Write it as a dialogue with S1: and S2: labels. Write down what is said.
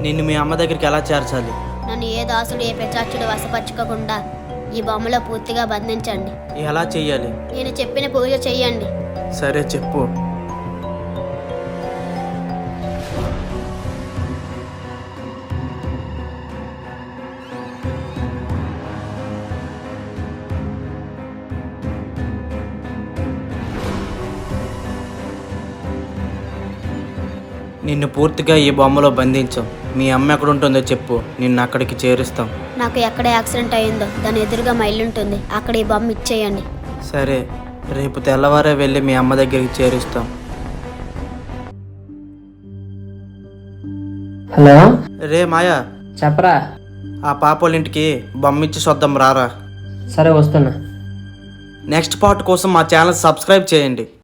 S1: నిన్ను మీ అమ్మ దగ్గరికి ఎలా చేర్చాలి?
S2: నన్ను ఏ దాసుడు ఏ పిశాచుడు వశపరచుకోకుండా ఈ బొమ్మలో పూర్తిగా బంధించండి.
S1: ఎలా చెయ్యాలి?
S2: నేను చెప్పిన పూజ చెయ్యండి.
S1: సరే చెప్పు. నిన్ను పూర్తిగా ఈ బొమ్మలో బంధించాం. మీ అమ్మ ఎక్కడ ఉంటుందో చెప్పు, నిన్ను అక్కడికి చేరుస్తాం.
S2: నాకు ఎక్కడ యాక్సిడెంట్ అయిందో దాని ఎదురుగా మా ఇల్లు ఉంటుంది, అక్కడ ఈ బొమ్మ ఇచ్చేయండి.
S1: సరే, రేపు తెల్లవారే వెళ్ళి మీ అమ్మ దగ్గరికి చేరుస్తాం.
S3: హలో,
S1: రే మాయా,
S3: చెప్పరా.
S1: ఆ పాపోళ్ళింటికి బొమ్మ ఇచ్చి చూద్దాం, రారా.
S3: సరే వస్తున్నా.
S1: నెక్స్ట్ పార్ట్ కోసం మా ఛానల్ సబ్స్క్రైబ్ చేయండి.